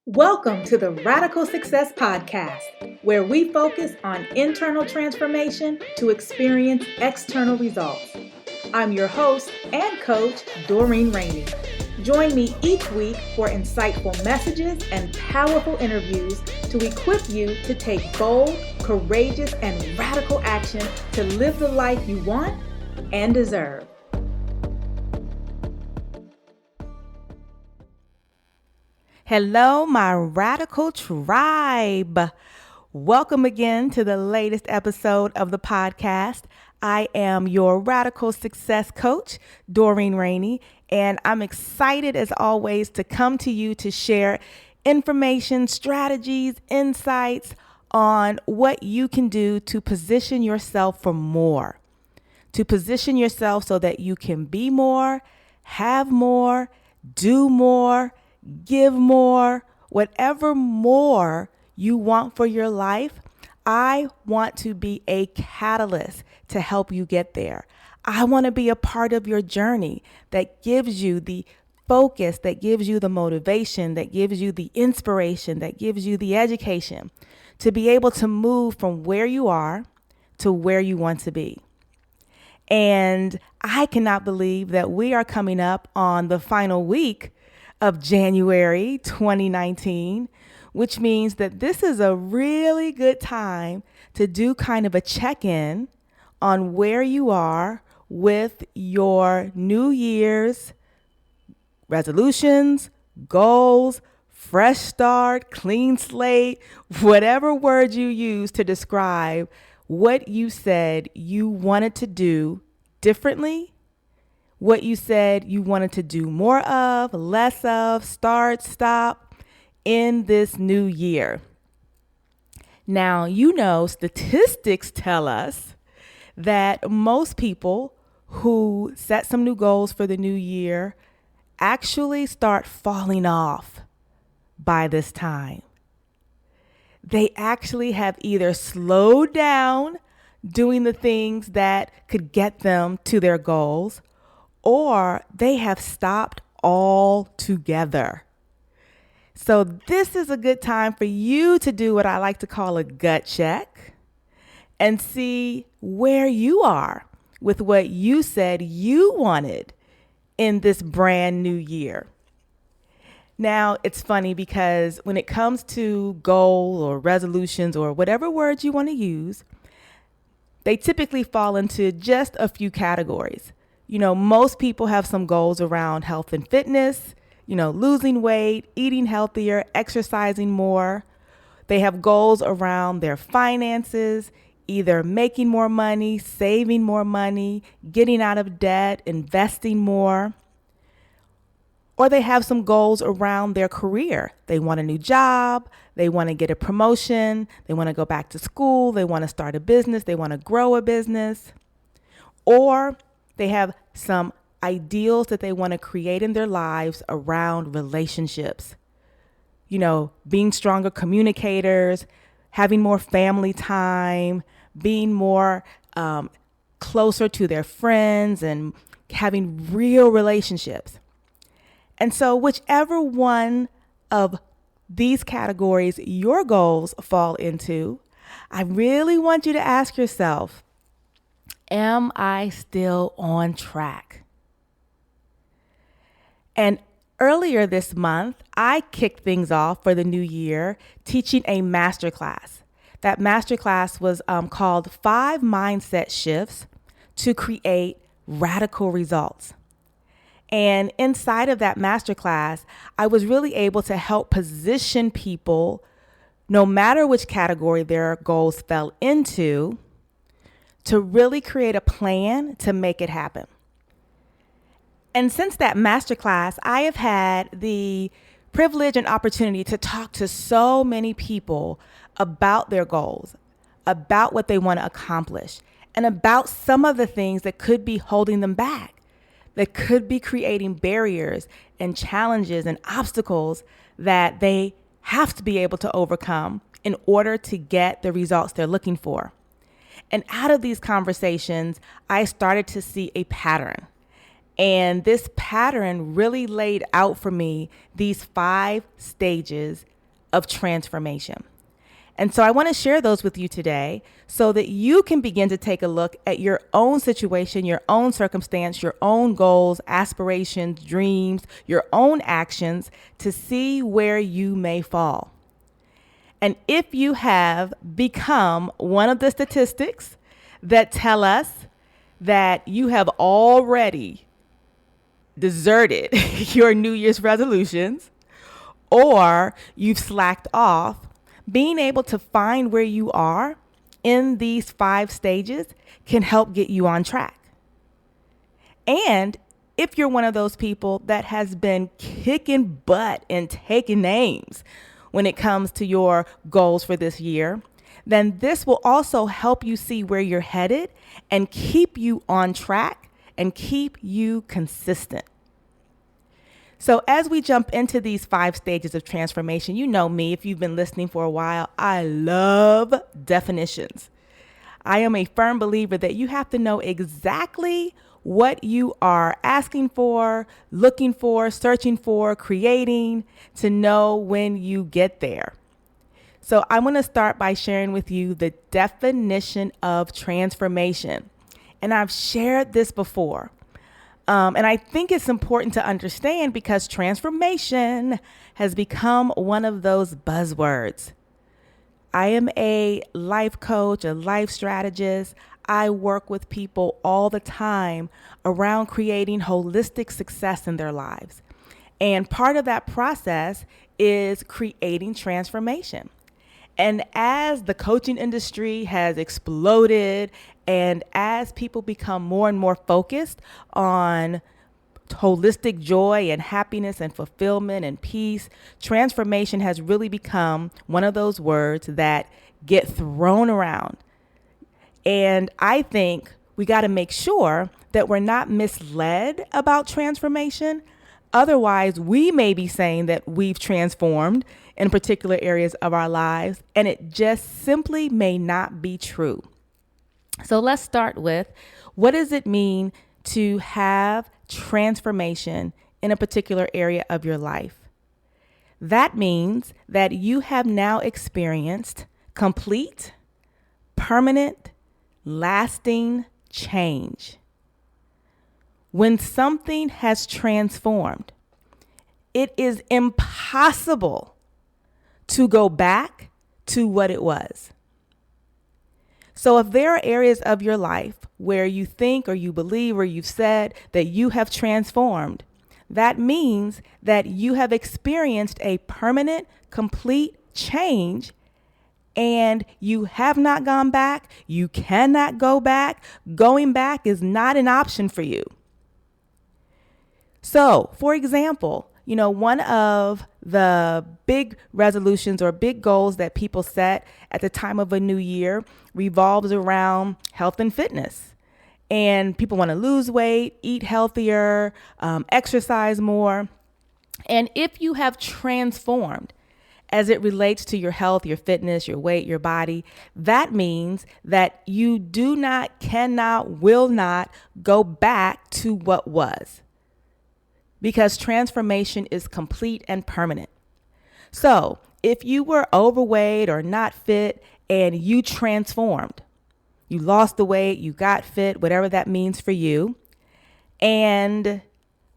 Welcome to the Radical Success Podcast, where we focus on internal transformation to experience external results. I'm your host and coach, Doreen Rainey. Join me each week for insightful messages and powerful interviews to equip you to take bold, courageous, and radical action to live the life you want and deserve. Hello, my radical tribe. Welcome again to the latest episode of the podcast. I am your radical success coach, Doreen Rainey, and I'm excited as always to come to you to share information, strategies, insights on what you can do to position yourself for more, to position yourself so that you can be more, have more, do more, give more, whatever more you want for your life. I want to be a catalyst to help you get there. I want to be a part of your journey that gives you the focus, that gives you the motivation, that gives you the inspiration, that gives you the education to be able to move from where you are to where you want to be. And I cannot believe that we are coming up on the final week of January 2019, which means that this is a really good time to do kind of a check-in on where you are with your New Year's resolutions, goals, fresh start, clean slate, whatever word you use to describe what you said you wanted to do differently, what you said you wanted to do more of, less of, start, stop in this new year. Now, statistics tell us that most people who set some new goals for the new year actually start falling off by this time. They actually have either slowed down doing the things that could get them to their goals, or they have stopped altogether. So this is a good time for you to do what I like to call a gut check and see where you are with what you said you wanted in this brand new year. Now, it's funny because when it comes to goals or resolutions or whatever words you want to use, they typically fall into just a few categories. Most people have some goals around health and fitness, losing weight, eating healthier, exercising more. They have goals around their finances, either making more money, saving more money, getting out of debt, investing more. Or they have some goals around their career. They want a new job, they want to get a promotion, they want to go back to school, they want to start a business, they want to grow a business. Or they have some ideals that they want to create in their lives around relationships. Being stronger communicators, having more family time, being more closer to their friends, and having real relationships. And so whichever one of these categories your goals fall into, I really want you to ask yourself, am I still on track? And earlier this month, I kicked things off for the new year teaching a masterclass. That masterclass was called 5 Mindset Shifts to Create Radical Results. And inside of that masterclass, I was really able to help position people, no matter which category their goals fell into, to really create a plan to make it happen. And since that masterclass, I have had the privilege and opportunity to talk to so many people about their goals, about what they want to accomplish, and about some of the things that could be holding them back, that could be creating barriers and challenges and obstacles that they have to be able to overcome in order to get the results they're looking for. And out of these conversations, I started to see a pattern. And this pattern really laid out for me these 5 stages of transformation. And so I want to share those with you today so that you can begin to take a look at your own situation, your own circumstance, your own goals, aspirations, dreams, your own actions to see where you may fall. And if you have become one of the statistics that tell us that you have already deserted your New Year's resolutions, or you've slacked off, being able to find where you are in these 5 stages can help get you on track. And if you're one of those people that has been kicking butt and taking names when it comes to your goals for this year, then this will also help you see where you're headed and keep you on track and keep you consistent. So as we jump into these 5 stages of transformation, you know me, if you've been listening for a while, I love definitions. I am a firm believer that you have to know exactly what you are asking for, looking for, searching for, creating to know when you get there. So I'm going to start by sharing with you the definition of transformation. And I've shared this before. And I think it's important to understand because transformation has become one of those buzzwords. I am a life coach, a life strategist. I work with people all the time around creating holistic success in their lives. And part of that process is creating transformation. And as the coaching industry has exploded and as people become more and more focused on holistic joy and happiness and fulfillment and peace, transformation has really become one of those words that get thrown around. And I think we got to make sure that we're not misled about transformation. Otherwise, we may be saying that we've transformed in particular areas of our lives, and it just simply may not be true. So let's start with, what does it mean to have transformation in a particular area of your life? That means that you have now experienced complete, permanent, lasting change. When something has transformed, it is impossible to go back to what it was. So if there are areas of your life where you think or you believe or you've said that you have transformed, that means that you have experienced a permanent, complete change, and you have not gone back. You cannot go back. Going back is not an option for you. So, for example, one of the big resolutions or big goals that people set at the time of a new year revolves around health and fitness. And people want to lose weight, eat healthier, exercise more. And if you have transformed as it relates to your health, your fitness, your weight, your body, that means that you do not, cannot, will not go back to what was. Because transformation is complete and permanent. So if you were overweight or not fit and you transformed, you lost the weight, you got fit, whatever that means for you, and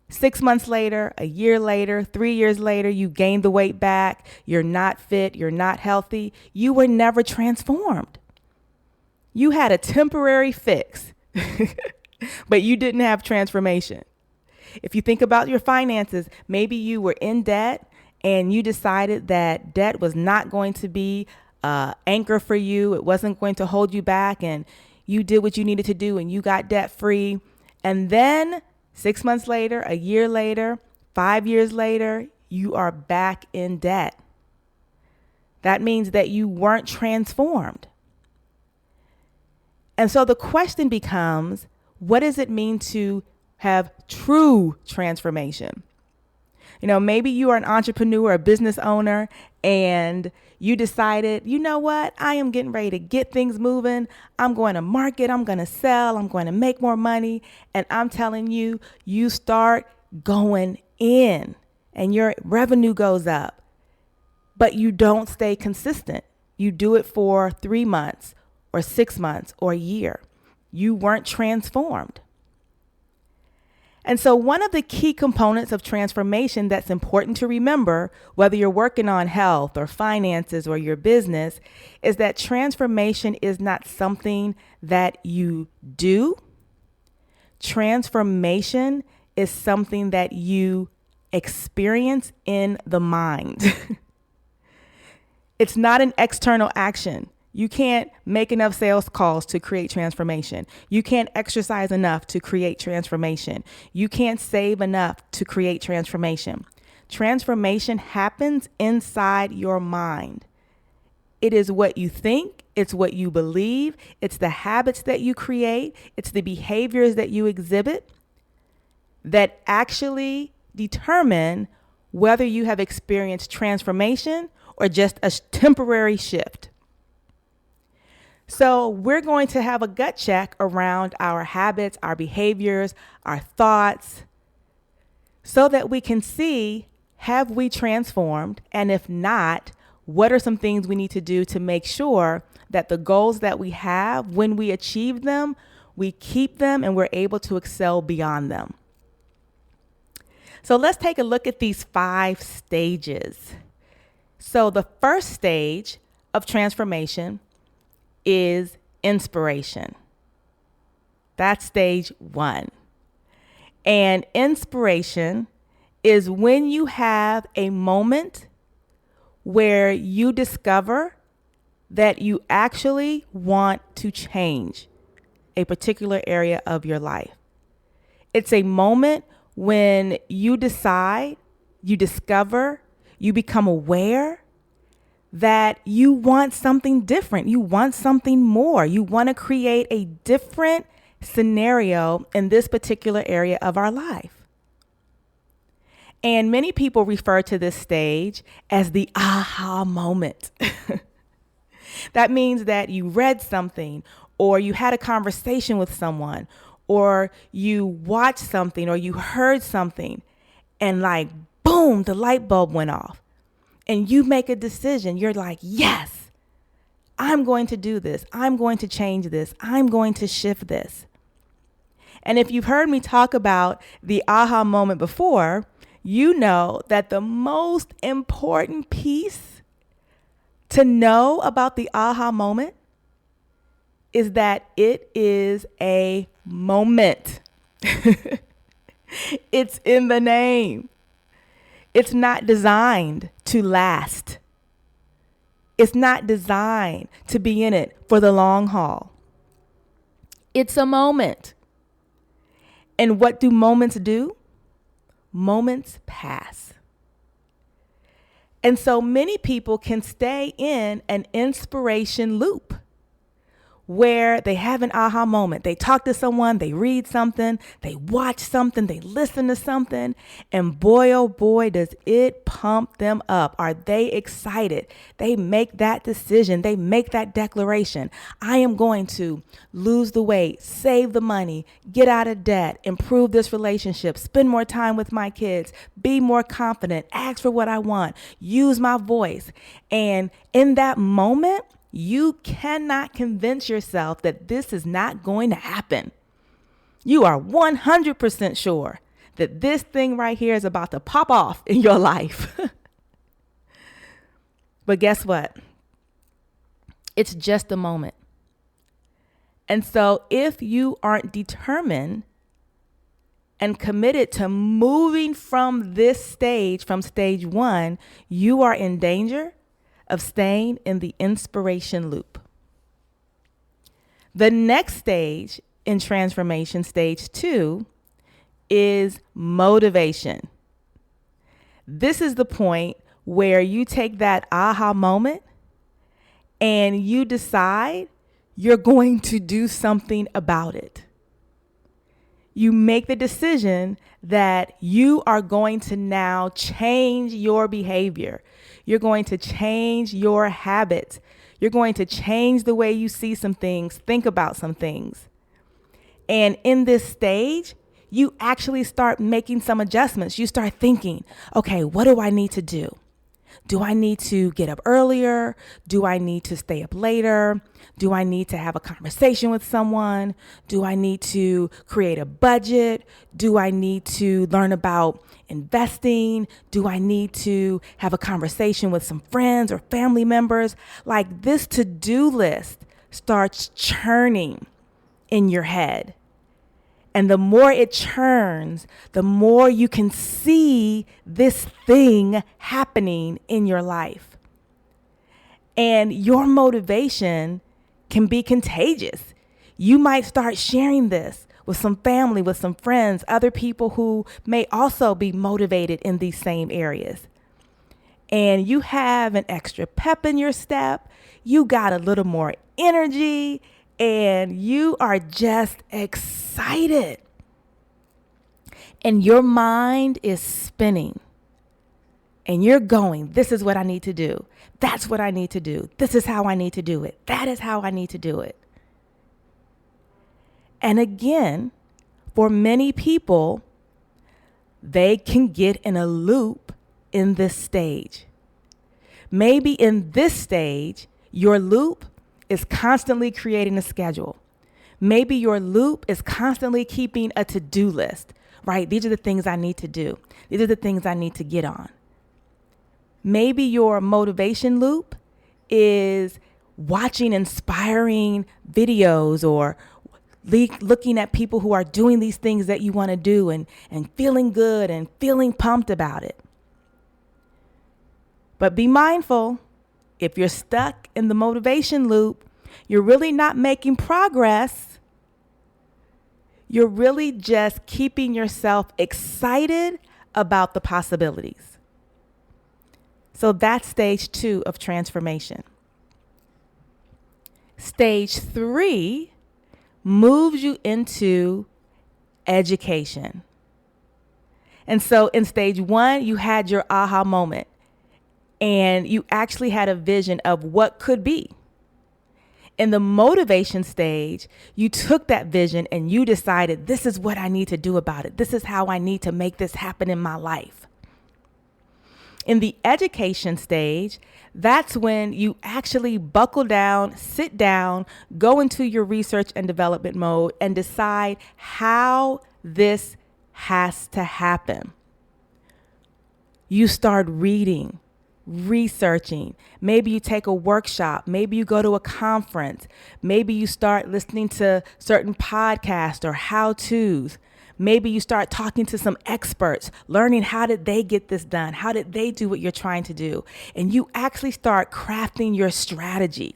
6 months later, a year later, 3 years later, you gained the weight back, you're not fit, you're not healthy, you were never transformed. You had a temporary fix, but you didn't have transformation. If you think about your finances, maybe you were in debt and you decided that debt was not going to be an anchor for you. It wasn't going to hold you back, and you did what you needed to do and you got debt free. And then 6 months later, a year later, 5 years later, you are back in debt. That means that you weren't transformed. And so the question becomes, what does it mean to have true transformation? Maybe you are an entrepreneur, a business owner, and you decided, you know what? I am getting ready to get things moving. I'm going to market. I'm going to sell. I'm going to make more money. And I'm telling you, you start going in and your revenue goes up, but you don't stay consistent. You do it for 3 months or 6 months or a year. You weren't transformed. And so one of the key components of transformation that's important to remember, whether you're working on health or finances or your business, is that transformation is not something that you do. Transformation is something that you experience in the mind. It's not an external action. You can't make enough sales calls to create transformation. You can't exercise enough to create transformation. You can't save enough to create transformation. Transformation happens inside your mind. It is what you think. It's what you believe. It's the habits that you create. It's the behaviors that you exhibit that actually determine whether you have experienced transformation or just a temporary shift. So we're going to have a gut check around our habits, our behaviors, our thoughts, so that we can see, have we transformed? And if not, what are some things we need to do to make sure that the goals that we have, when we achieve them, we keep them and we're able to excel beyond them. So let's take a look at these 5 stages. So the first stage of transformation is inspiration. That's stage 1. And inspiration is when you have a moment where you discover that you actually want to change a particular area of your life. It's a moment when you decide, you discover, you become aware that you want something different. You want something more. You want to create a different scenario in this particular area of our life. And many people refer to this stage as the aha moment. That means that you read something, or you had a conversation with someone, or you watched something, or you heard something, and like, boom, the light bulb went off. And you make a decision. You're like, yes, I'm going to do this. I'm going to change this. I'm going to shift this. And if you've heard me talk about the aha moment before, you know that the most important piece to know about the aha moment is that it is a moment. It's in the name. It's not designed to last. It's not designed to be in it for the long haul. It's a moment. And what do moments do? Moments pass. And so many people can stay in an inspiration loop where they have an aha moment. They talk to someone, they read something, they watch something, they listen to something, and boy, oh boy, does it pump them up. Are they excited? They make that decision. They make that declaration. I am going to lose the weight, save the money, get out of debt, improve this relationship, spend more time with my kids, be more confident, ask for what I want, use my voice. And in that moment, you cannot convince yourself that this is not going to happen. You are 100% sure that this thing right here is about to pop off in your life. But guess what? It's just a moment. And so if you aren't determined and committed to moving from this stage, from stage 1, you are in danger of staying in the inspiration loop. The next stage in transformation, stage 2, is motivation. This is the point where you take that aha moment and you decide you're going to do something about it. you make the decision that you are going to now change your behavior. You're going to change your habits. You're going to change the way you see some things, think about some things. And in this stage, you actually start making some adjustments. You start thinking, okay, what do I need to do? Do I need to get up earlier? Do I need to stay up later? Do I need to have a conversation with someone? Do I need to create a budget? Do I need to learn about investing? Do I need to have a conversation with some friends or family members? Like, this to-do list starts churning in your head. And the more it churns, the more you can see this thing happening in your life. And your motivation can be contagious. You might start sharing this with some family, with some friends, other people who may also be motivated in these same areas. And you have an extra pep in your step. You got a little more energy. And you are just excited. And your mind is spinning. And you're going, this is what I need to do. That's what I need to do. This is how I need to do it. That is how I need to do it. And again, for many people, they can get in a loop in this stage. Maybe in this stage, your loop is constantly creating a schedule. Maybe your loop is constantly keeping a to-do list, right? These are the things I need to do. These are the things I need to get on. Maybe your motivation loop is watching inspiring videos or looking at people who are doing these things that you want to do and feeling good and feeling pumped about it. But be mindful. If you're stuck in the motivation loop, you're really not making progress. You're really just keeping yourself excited about the possibilities. So that's stage 2 of transformation. Stage 3 moves you into education. And so in stage 1, you had your aha moment. And you actually had a vision of what could be. In the motivation stage, you took that vision and you decided, this is what I need to do about it. This is how I need to make this happen in my life. In the education stage, that's when you actually buckle down, sit down, go into your research and development mode and decide how this has to happen. You start reading, researching. Maybe you take a workshop. Maybe you go to a conference. Maybe you start listening to certain podcasts or how-tos. Maybe you start talking to some experts, learning how did they get this done? How did they do what you're trying to do? And you actually start crafting your strategy.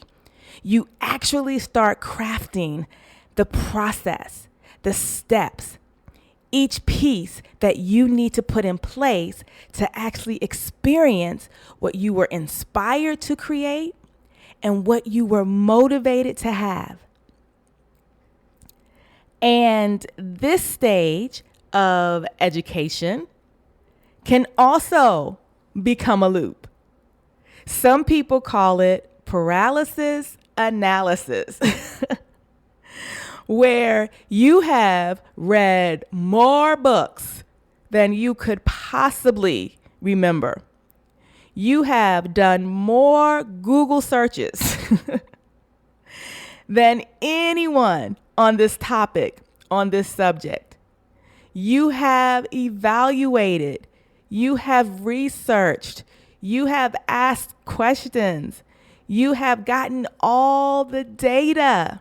You actually start crafting the process, the steps, each piece that you need to put in place to actually experience what you were inspired to create and what you were motivated to have. And this stage of education can also become a loop. Some people call it paralysis analysis, where you have read more books than you could possibly remember. You have done more Google searches than anyone on this topic, on this subject. You have evaluated, you have researched, you have asked questions, you have gotten all the data,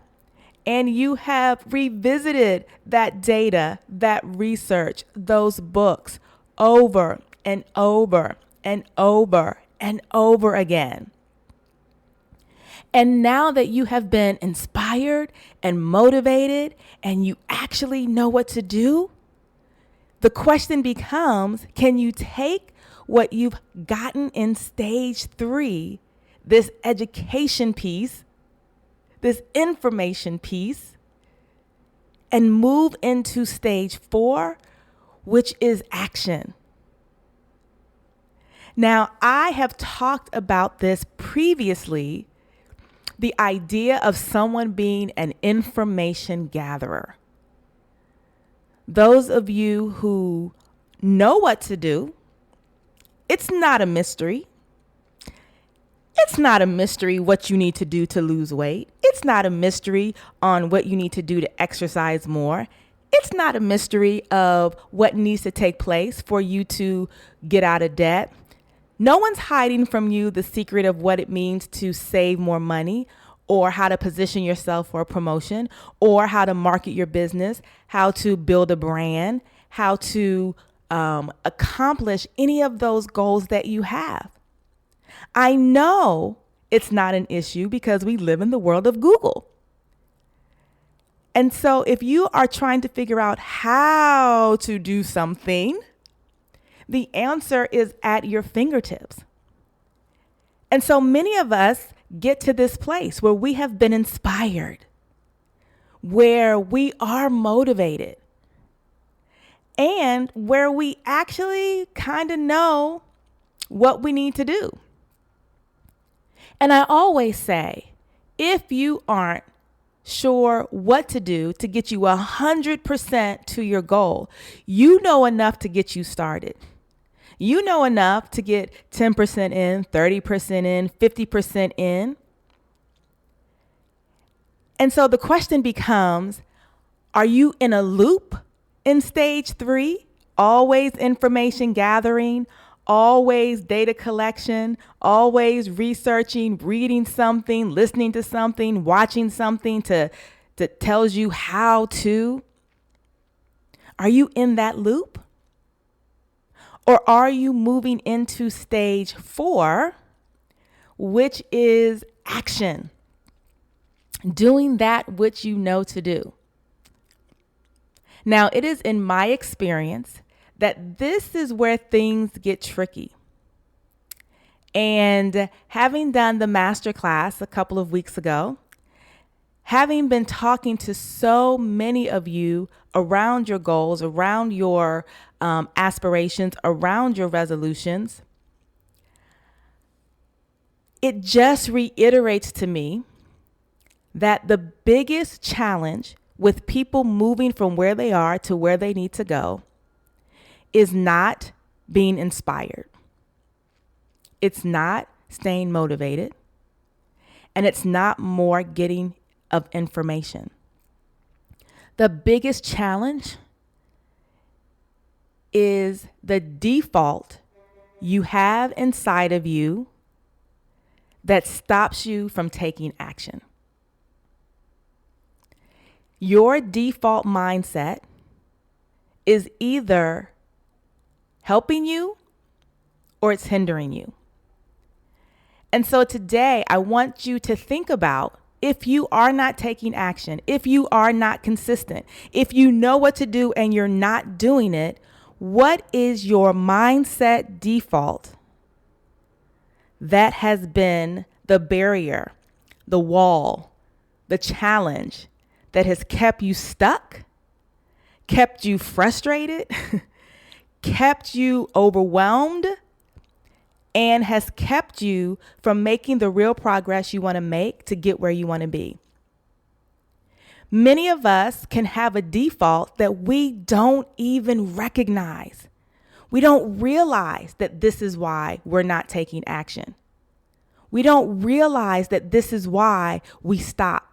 and you have revisited that data, that research, those books over and over and over and over again. And now that you have been inspired and motivated and you actually know what to do, the question becomes, can you take what you've gotten in stage 3, this education piece, this information piece, and move into stage 4, which is action. Now, I have talked about this previously, the idea of someone being an information gatherer. Those of you who know what to do, it's not a mystery. It's not a mystery what you need to do to lose weight. It's not a mystery on what you need to do to exercise more. It's not a mystery of what needs to take place for you to get out of debt. No one's hiding from you the secret of what it means to save more money, or how to position yourself for a promotion, or how to market your business, how to build a brand, how to accomplish any of those goals that you have. I know it's not an issue because we live in the world of Google. And so if you are trying to figure out how to do something, the answer is at your fingertips. And so many of us get to this place where we have been inspired, where we are motivated, and where we actually kind of know what we need to do. And I always say, if you aren't sure what to do to get you 100% to your goal, you know enough to get you started. You know enough to get 10% in, 30% in, 50% in. And so the question becomes, are you in a loop in stage 3? Always information gathering, always data collection, always researching, reading something, listening to something, watching something that tells you how to? Are you in that loop? Or are you moving into stage 4, which is action? Doing that which you know to do. Now, it is in my experience that this is where things get tricky. And having done the masterclass a couple of weeks ago, having been talking to so many of you around your goals, around your aspirations, around your resolutions, it just reiterates to me that the biggest challenge with people moving from where they are to where they need to go is not being inspired. It's not staying motivated, and it's not more getting of information. The biggest challenge is the default you have inside of you that stops you from taking action. Your default mindset is either helping you or it's hindering you. And so today I want you to think about, if you are not taking action, if you are not consistent, if you know what to do and you're not doing it, what is your mindset default that has been the barrier, the wall, the challenge that has kept you stuck, kept you frustrated, kept you overwhelmed, and has kept you from making the real progress you want to make to get where you want to be? Many of us can have a default that we don't even recognize. We don't realize that this is why we're not taking action. We don't realize that this is why we stop.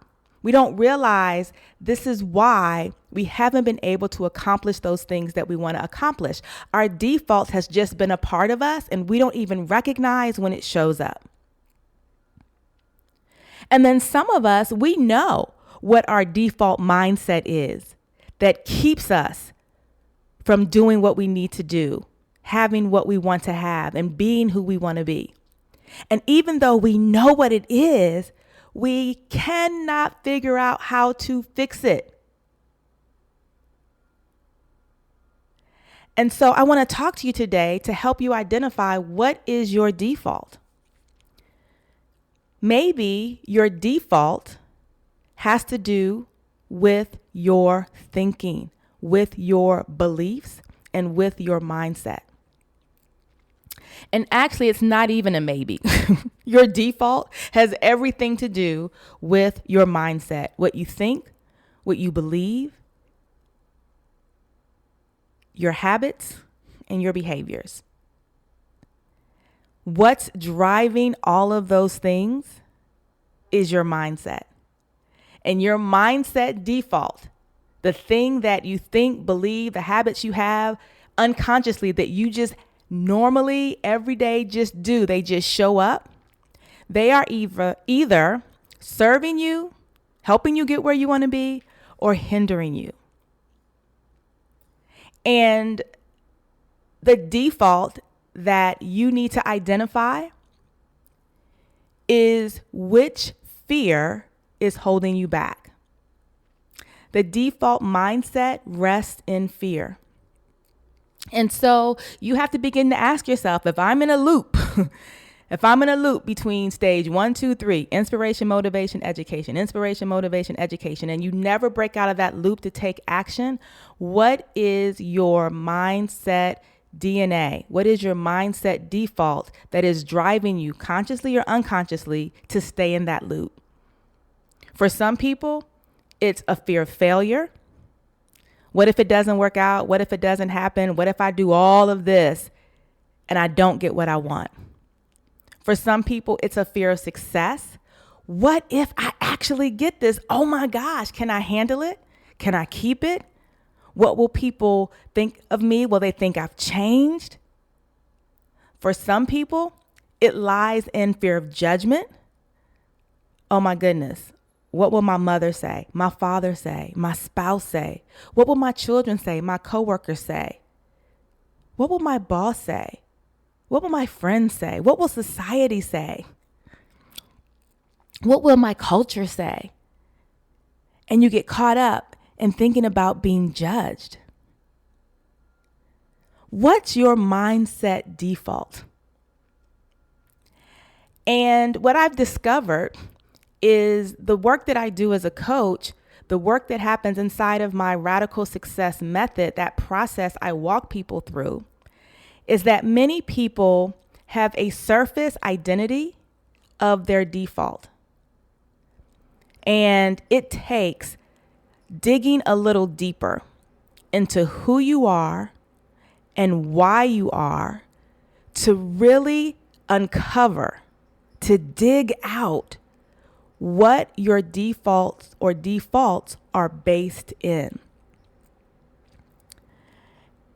We don't realize this is why we haven't been able to accomplish those things that we want to accomplish. Our default has just been a part of us, and we don't even recognize when it shows up. And then some of us, we know what our default mindset is that keeps us from doing what we need to do, having what we want to have, and being who we want to be. And even though we know what it is, we cannot figure out how to fix it. And so I want to talk to you today to help you identify what is your default. Maybe your default has to do with your thinking, with your beliefs, and with your mindset. And actually, it's not even a maybe. Your default has everything to do with your mindset, what you think, what you believe, your habits, and your behaviors. What's driving all of those things is your mindset. And your mindset default, the thing that you think, believe, the habits you have unconsciously that you just normally every day just do, they just show up. They are either serving you, helping you get where you want to be, or hindering you. And the default that you need to identify is which fear is holding you back. The default mindset rests in fear. And so you have to begin to ask yourself, if I'm in a loop, between stage 1, 2, 3, inspiration, motivation, education, and you never break out of that loop to take action, what is your mindset DNA? What is your mindset default that is driving you consciously or unconsciously to stay in that loop? For some people, it's a fear of failure. What if it doesn't work out? What if it doesn't happen? What if I do all of this and I don't get what I want? For some people, it's a fear of success. What if I actually get this? Oh my gosh, can I handle it? Can I keep it? What will people think of me? Will they think I've changed? For some people, it lies in fear of judgment. Oh my goodness. What will my mother say? My father say? My spouse say? What will my children say? My coworkers say? What will my boss say? What will my friends say? What will society say? What will my culture say? And you get caught up in thinking about being judged. What's your mindset default? And what I've discovered is the work that I do as a coach, the work that happens inside of my radical success method, that process I walk people through, is that many people have a surface identity of their default. And it takes digging a little deeper into who you are and why you are to really uncover, to dig out what your defaults are based in.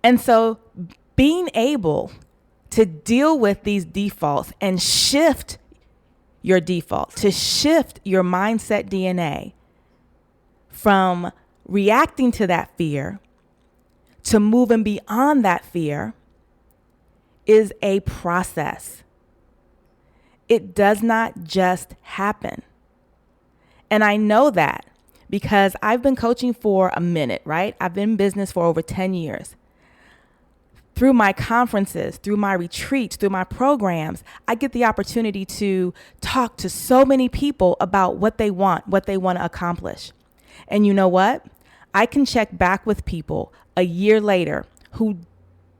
And so being able to deal with these defaults and shift your default, to shift your mindset DNA from reacting to that fear to moving beyond that fear is a process. It does not just happen. And I know that because I've been coaching for a minute, right? I've been in business for over 10 years. Through my conferences, through my retreats, through my programs, I get the opportunity to talk to so many people about what they want to accomplish. And you know what? I can check back with people a year later who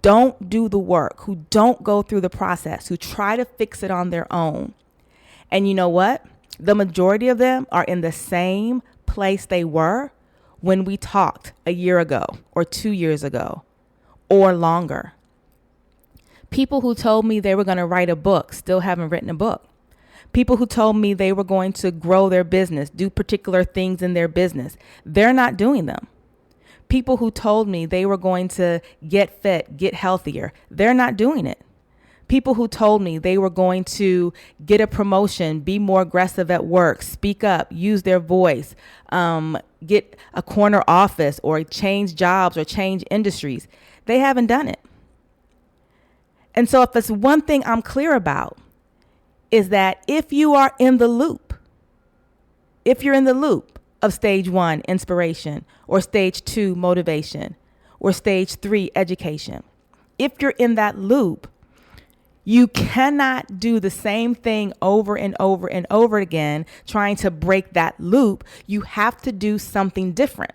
don't do the work, who don't go through the process, who try to fix it on their own. And you know what? The majority of them are in the same place they were when we talked a year ago or 2 years ago or longer. People who told me they were going to write a book still haven't written a book. People who told me they were going to grow their business, do particular things in their business, they're not doing them. People who told me they were going to get fit, get healthier, they're not doing it. People who told me they were going to get a promotion, be more aggressive at work, speak up, use their voice, get a corner office or change jobs or change industries, they haven't done it. And so if it's one thing I'm clear about, is that if you are in the loop, if you're in the loop of stage 1, inspiration, or stage 2, motivation, or stage 3, education, if you're in that loop, you cannot do the same thing over and over and over again, trying to break that loop. You have to do something different.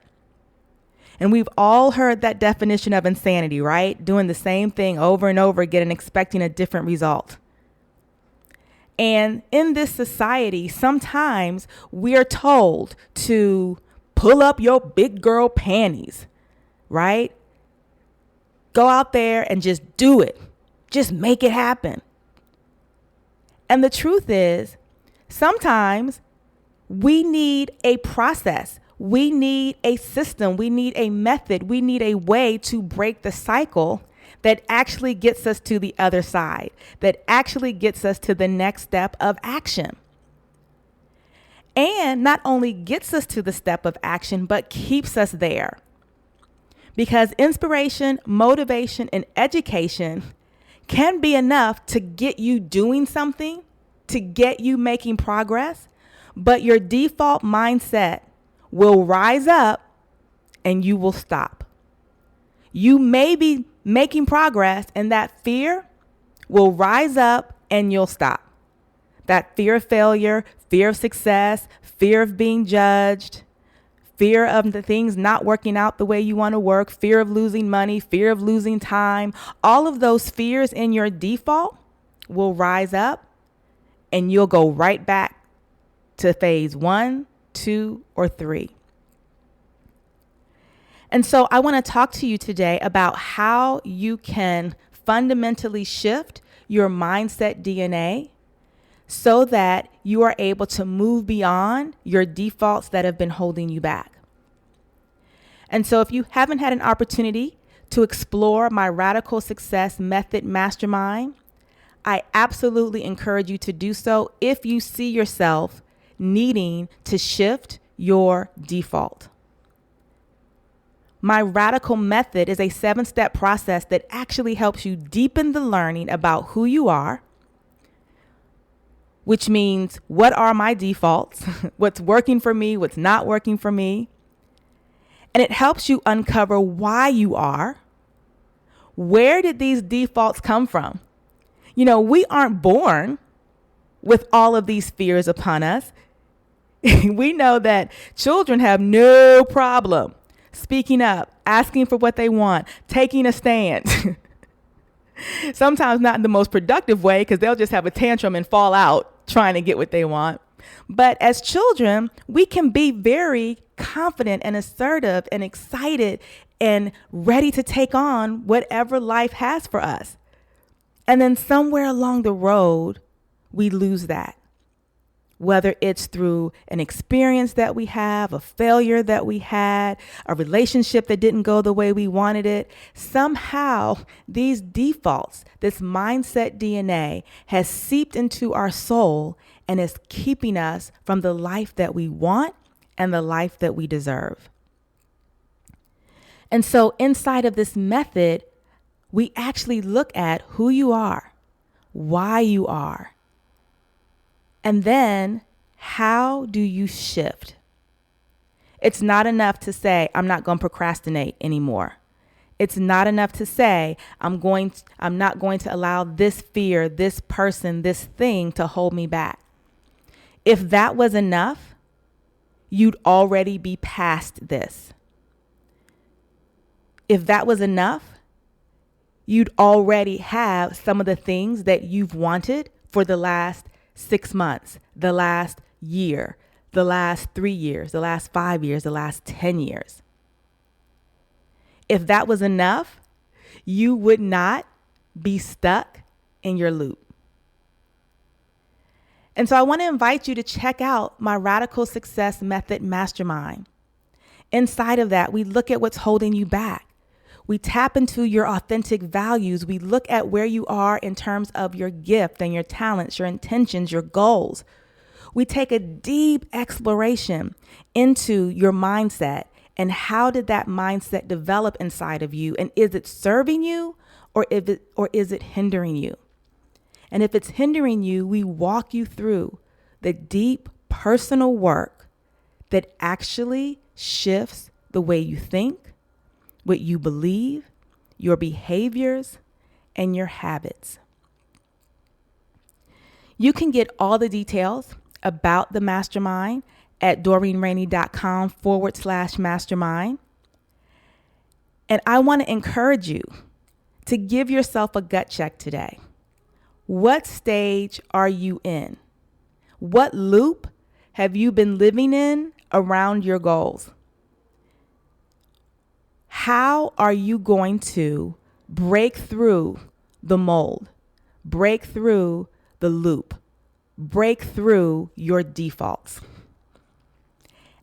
And we've all heard that definition of insanity, right? Doing the same thing over and over again and expecting a different result. And in this society, sometimes we are told to pull up your big girl panties, right? Go out there and just do it. Just make it happen. And the truth is, sometimes we need a process. We need a system. We need a method. We need a way to break the cycle that actually gets us to the other side, that actually gets us to the next step of action. And not only gets us to the step of action, but keeps us there. Because inspiration, motivation, and education can be enough to get you doing something, to get you making progress, but your default mindset will rise up and you will stop. You may be making progress and that fear will rise up and you'll stop. That fear of failure, fear of success, fear of being judged, fear of the things not working out the way you want to work, fear of losing money, fear of losing time, all of those fears in your default will rise up and you'll go right back to phase 1, 2, or 3. And so I want to talk to you today about how you can fundamentally shift your mindset DNA so that you are able to move beyond your defaults that have been holding you back. And so if you haven't had an opportunity to explore my Radical Success Method Mastermind, I absolutely encourage you to do so if you see yourself needing to shift your default. My Radical Method is a 7-step process that actually helps you deepen the learning about who you are, which means what are my defaults, what's working for me, what's not working for me. And it helps you uncover why you are. Where did these defaults come from? You know, we aren't born with all of these fears upon us. We know that children have no problem speaking up, asking for what they want, taking a stand. Sometimes not in the most productive way because they'll just have a tantrum and fall out trying to get what they want. But as children, we can be very confident and assertive and excited and ready to take on whatever life has for us. And then somewhere along the road, we lose that. Whether it's through an experience that we have, a failure that we had, a relationship that didn't go the way we wanted it, somehow these defaults, this mindset DNA has seeped into our soul and is keeping us from the life that we want and the life that we deserve. And so inside of this method, we actually look at who you are, why you are, and then how do you shift? It's not enough to say, I'm not going to procrastinate anymore. It's not enough to say, I'm not going to allow this fear, this person, this thing to hold me back. If that was enough, you'd already be past this. If that was enough, you'd already have some of the things that you've wanted for the last 6 months, the last year, the last 3 years, the last 5 years, the last 10 years. If that was enough, you would not be stuck in your loop. And so I want to invite you to check out my Radical Success Method Mastermind. Inside of that, we look at what's holding you back. We tap into your authentic values. We look at where you are in terms of your gift and your talents, your intentions, your goals. We take a deep exploration into your mindset and how did that mindset develop inside of you? And is it serving you or is it hindering you? And if it's hindering you, we walk you through the deep personal work that actually shifts the way you think, what you believe, your behaviors, and your habits. You can get all the details about the mastermind at doreenrainey.com/mastermind. And I want to encourage you to give yourself a gut check today. What stage are you in? What loop have you been living in around your goals? How are you going to break through the mold, break through the loop, break through your defaults?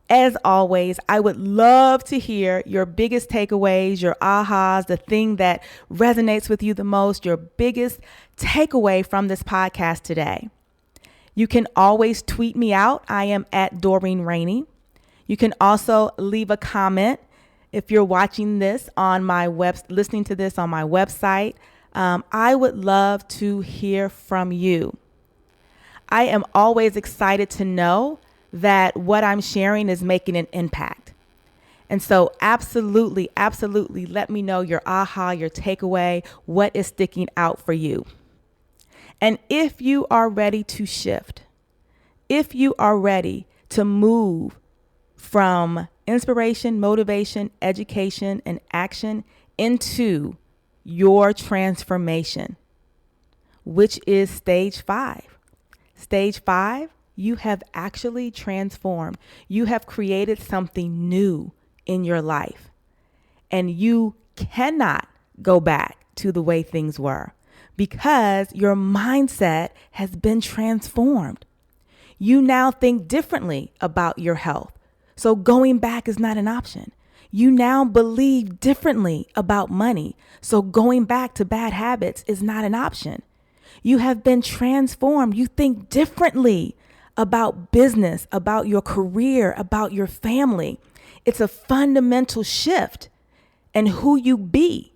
As always, I would love to hear your biggest takeaways, your ahas, the thing that resonates with you the most, your biggest takeaway from this podcast today. You can always tweet me out. I am at Doreen Rainey. You can also leave a comment if you're watching this on my listening to this on my website. I would love to hear from you. I am always excited to know that what I'm sharing is making an impact. And so absolutely let me know your aha, your takeaway, what is sticking out for you. And if you are ready to shift, if you are ready to move from inspiration, motivation, education, and action into your transformation, which is stage 5. Stage 5, you have actually transformed. You have created something new in your life. And you cannot go back to the way things were because your mindset has been transformed. You now think differently about your health. So going back is not an option. You now believe differently about money. So going back to bad habits is not an option. You have been transformed. You think differently about business, about your career, about your family. It's a fundamental shift in who you be.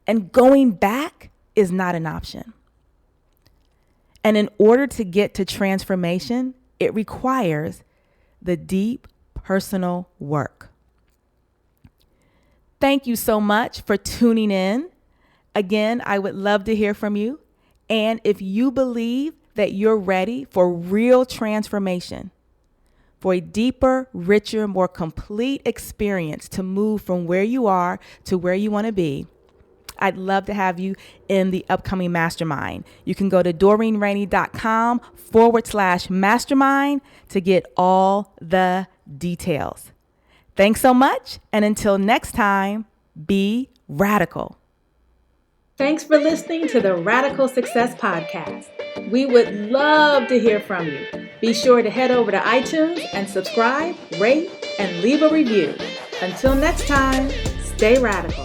And going back is not an option. And in order to get to transformation, it requires the deep personal work. Thank you so much for tuning in. Again, I would love to hear from you. And if you believe that you're ready for real transformation, for a deeper, richer, more complete experience to move from where you are to where you want to be, I'd love to have you in the upcoming mastermind. You can go to DoreenRainey.com/mastermind to get all the details. Thanks so much. And until next time, be radical. Thanks for listening to the Radical Success Podcast. We would love to hear from you. Be sure to head over to iTunes and subscribe, rate, and leave a review. Until next time, stay radical.